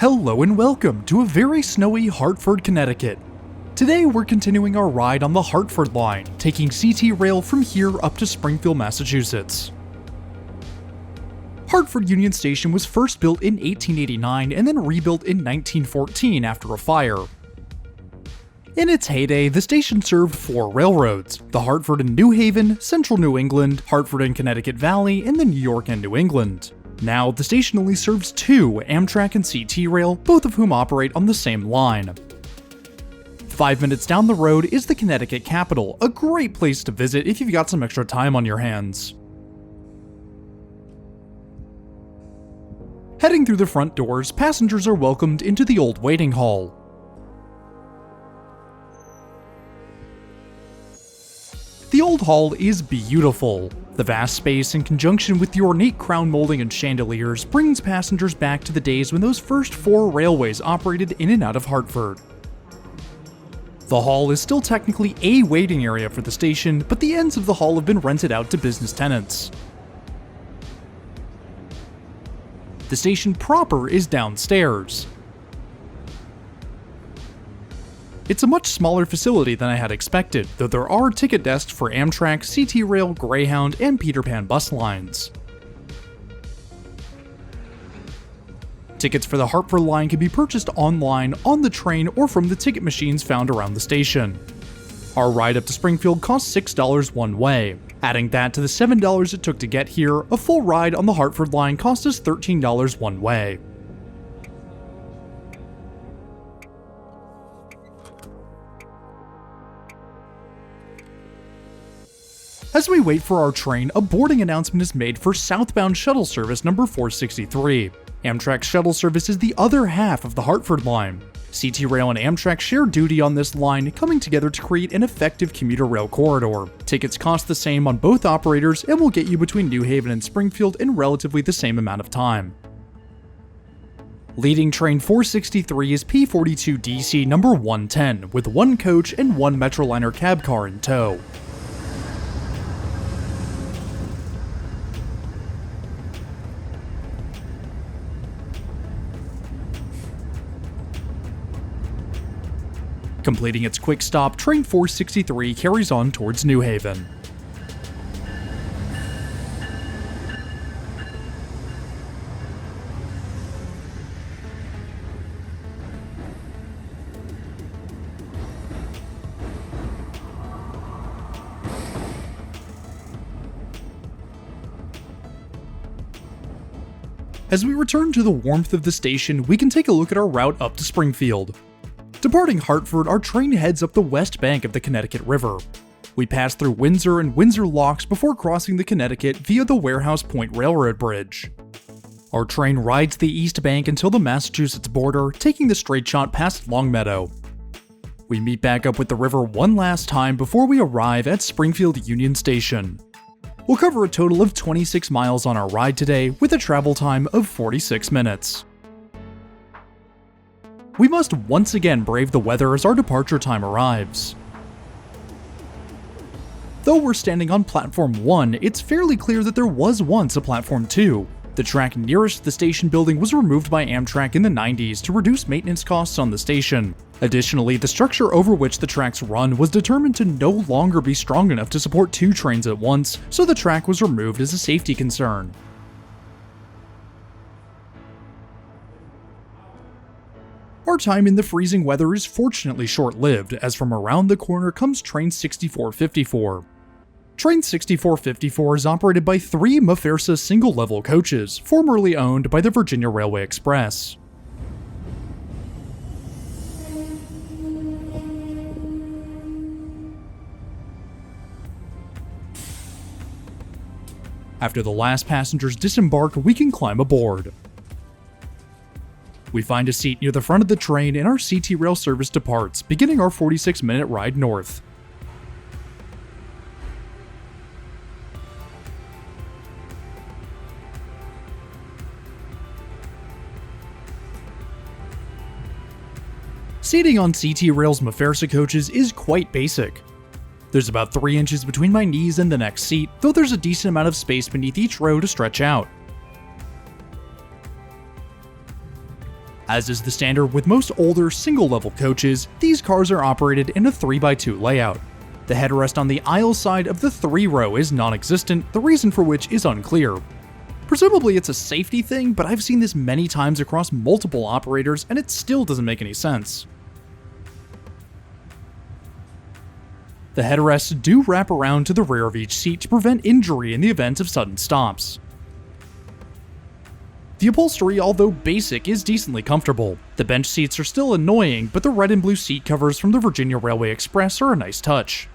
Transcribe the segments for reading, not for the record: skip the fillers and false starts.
Hello and welcome to a very snowy Hartford, Connecticut. Today we're continuing our ride on the Hartford line, taking CT Rail from here up to Springfield, Massachusetts. Hartford Union Station was first built in 1889 and then rebuilt in 1914 after a fire. In its heyday, the station served 4 railroads: the Hartford and New Haven, Central New England, Hartford and Connecticut Valley, and the New York and New England. Now, the station only serves 2, Amtrak and CT Rail, both of whom operate on the same line. 5 minutes down the road is the Connecticut Capitol, a great place to visit if you've got some extra time on your hands. Heading through the front doors, passengers are welcomed into the old waiting hall. The old hall is beautiful. The vast space, in conjunction with the ornate crown molding and chandeliers, brings passengers back to the days when those first 4 railways operated in and out of Hartford. The hall is still technically a waiting area for the station, but the ends of the hall have been rented out to business tenants. The station proper is downstairs. It's a much smaller facility than I had expected, though there are ticket desks for Amtrak, CT Rail, Greyhound, and Peter Pan bus lines. Tickets for the Hartford line can be purchased online, on the train, or from the ticket machines found around the station. Our ride up to Springfield cost $6 one way. Adding that to the $7 it took to get here, a full ride on the Hartford line cost us $13 one way. As we wait for our train, a boarding announcement is made for southbound shuttle service number 463. Amtrak's shuttle service is the other half of the Hartford line. CT Rail and Amtrak share duty on this line, coming together to create an effective commuter rail corridor. Tickets cost the same on both operators and will get you between New Haven and Springfield in relatively the same amount of time. Leading train 463 is P42DC number 110, with 1 coach and 1 Metroliner cab car in tow. Completing its quick stop, train 463 carries on towards New Haven. As we return to the warmth of the station, we can take a look at our route up to Springfield. Departing Hartford, our train heads up the west bank of the Connecticut River. We pass through Windsor and Windsor locks before crossing the Connecticut via the Warehouse Point Railroad Bridge. Our train rides the east bank until the Massachusetts border, taking the straight shot past Longmeadow. We meet back up with the river one last time before we arrive at Springfield Union Station. We'll cover a total of 26 miles on our ride today, with a travel time of 46 minutes. We must once again brave the weather as our departure time arrives. Though we're standing on Platform 1, it's fairly clear that there was once a Platform 2. The track nearest the station building was removed by Amtrak in the 90s to reduce maintenance costs on the station. Additionally, the structure over which the tracks run was determined to no longer be strong enough to support 2 trains at once, so the track was removed as a safety concern. Our time in the freezing weather is fortunately short-lived, as from around the corner comes train 6454. Train 6454 is operated by 3 Mafersa single-level coaches, formerly owned by the Virginia Railway Express. After the last passengers disembark, we can climb aboard. We find a seat near the front of the train and our CT Rail service departs, beginning our 46-minute ride north. Seating on CT Rail's Mafersa coaches is quite basic. There's about 3 inches between my knees and the next seat, though there's a decent amount of space beneath each row to stretch out. As is the standard with most older single-level coaches, these cars are operated in a 3x2 layout. The headrest on the aisle side of the 3-row is non-existent, the reason for which is unclear. Presumably it's a safety thing, but I've seen this many times across multiple operators and it still doesn't make any sense. The headrests do wrap around to the rear of each seat to prevent injury in the event of sudden stops. The upholstery, although basic, is decently comfortable. The bench seats are still annoying, but the red and blue seat covers from the Virginia Railway Express are a nice touch.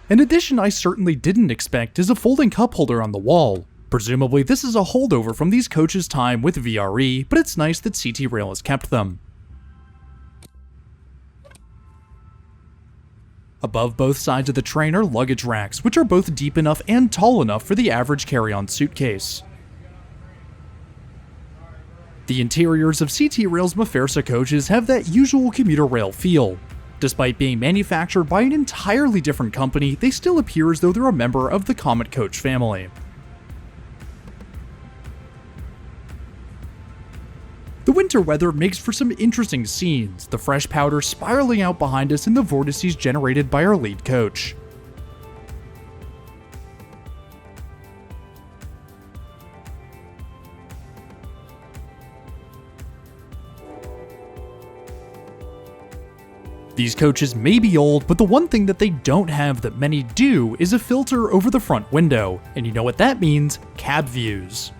An addition I certainly didn't expect is a folding cup holder on the wall. Presumably this is a holdover from these coaches' time with VRE, but it's nice that CT Rail has kept them. Above both sides of the train are luggage racks, which are both deep enough and tall enough for the average carry-on suitcase. The interiors of CT Rail's Mafersa coaches have that usual commuter rail feel. Despite being manufactured by an entirely different company, they still appear as though they're a member of the Comet coach family. The winter weather makes for some interesting scenes, the fresh powder spiraling out behind us in the vortices generated by our lead coach. These coaches may be old, but the one thing that they don't have that many do is a filter over the front window, and you know what that means: cab views.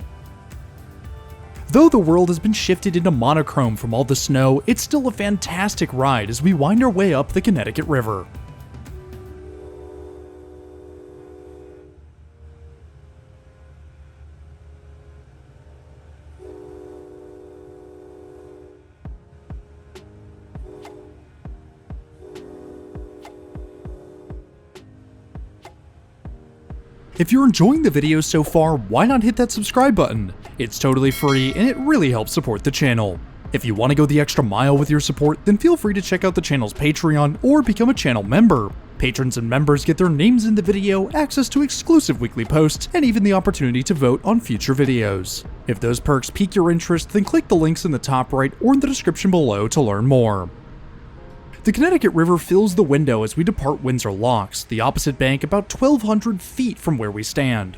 Though the world has been shifted into monochrome from all the snow, it's still a fantastic ride as we wind our way up the Connecticut River. If you're enjoying the video so far, why not hit that subscribe button? It's totally free and it really helps support the channel. If you want to go the extra mile with your support, then feel free to check out the channel's Patreon or become a channel member. Patrons and members get their names in the video, access to exclusive weekly posts, and even the opportunity to vote on future videos. If those perks pique your interest, then click the links in the top right or in the description below to learn more. The Connecticut River fills the window as we depart Windsor Locks, the opposite bank about 1,200 feet from where we stand.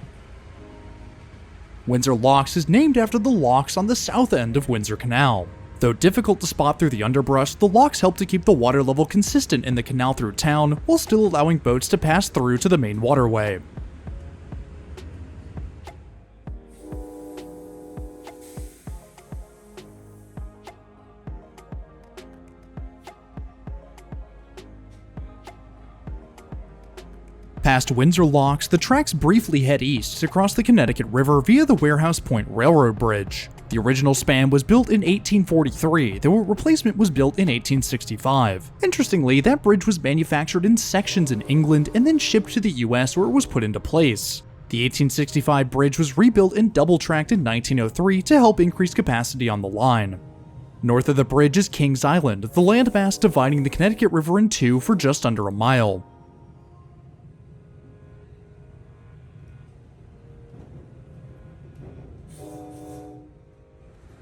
Windsor Locks is named after the locks on the south end of Windsor Canal. Though difficult to spot through the underbrush, the locks help to keep the water level consistent in the canal through town, while still allowing boats to pass through to the main waterway. Past Windsor Locks, the tracks briefly head east to cross the Connecticut River via the Warehouse Point Railroad Bridge. The original span was built in 1843, though a replacement was built in 1865. Interestingly, that bridge was manufactured in sections in England and then shipped to the US where it was put into place. The 1865 bridge was rebuilt and double-tracked in 1903 to help increase capacity on the line. North of the bridge is Kings Island, the landmass dividing the Connecticut River in two for just under a mile.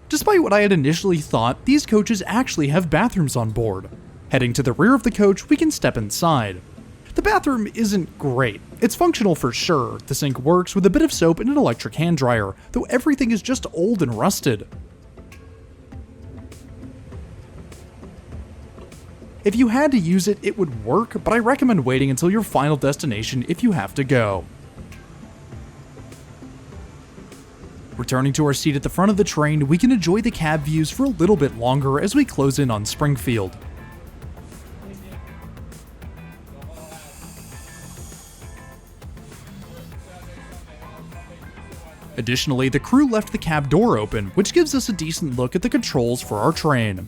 Despite what I had initially thought, these coaches actually have bathrooms on board. Heading to the rear of the coach, we can step inside. The bathroom isn't great. It's functional for sure. The sink works with a bit of soap and an electric hand dryer, though everything is just old and rusted. If you had to use it, it would work, but I recommend waiting until your final destination if you have to go. Returning to our seat at the front of the train, we can enjoy the cab views for a little bit longer as we close in on Springfield. Additionally, the crew left the cab door open, which gives us a decent look at the controls for our train.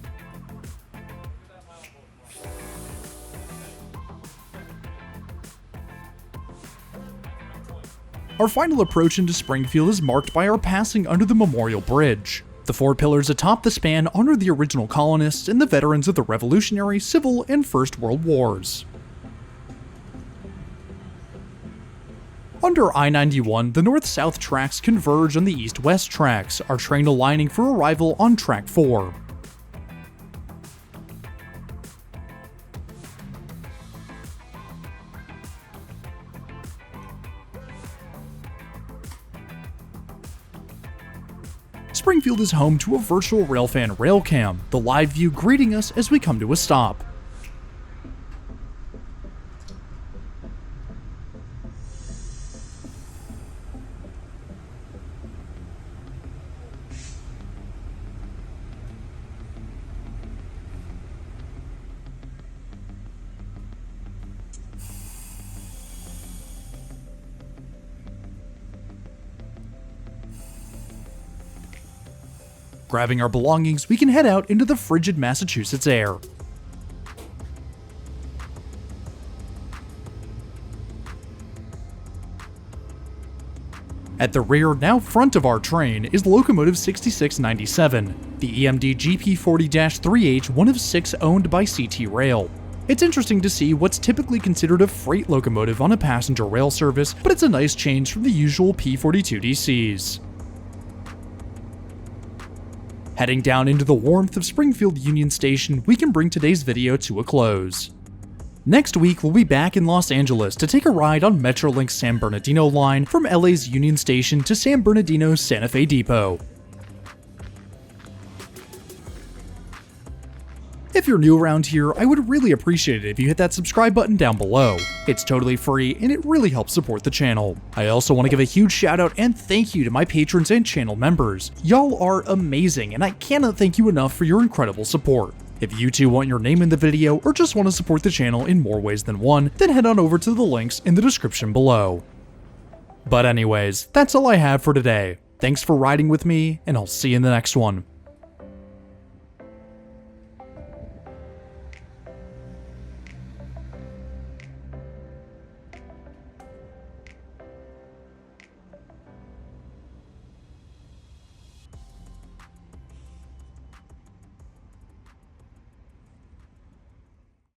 Our final approach into Springfield is marked by our passing under the Memorial Bridge. The four pillars atop the span honor the original colonists and the veterans of the Revolutionary, Civil, and First World Wars. Under I-91, the north-south tracks converge on the east-west tracks, our train aligning for arrival on track 4. Springfield is home to a virtual Railfan RailCam, the live view greeting us as we come to a stop. Grabbing our belongings, we can head out into the frigid Massachusetts air. At the rear, now front of our train, is Locomotive 6697, the EMD GP40-3H, one of 6 owned by CT Rail. It's interesting to see what's typically considered a freight locomotive on a passenger rail service, but it's a nice change from the usual P42DCs. Heading down into the warmth of Springfield Union Station, we can bring today's video to a close. Next week, we'll be back in Los Angeles to take a ride on Metrolink's San Bernardino line from LA's Union Station to San Bernardino's Santa Fe Depot. If you're new around here, I would really appreciate it if you hit that subscribe button down below. It's totally free and it really helps support the channel. I also want to give a huge shout out and thank you to my patrons and channel members. Y'all are amazing and I cannot thank you enough for your incredible support. If you too want your name in the video or just want to support the channel in more ways than one, then head on over to the links in the description below. But anyways, that's all I have for today. Thanks for riding with me and I'll see you in the next one.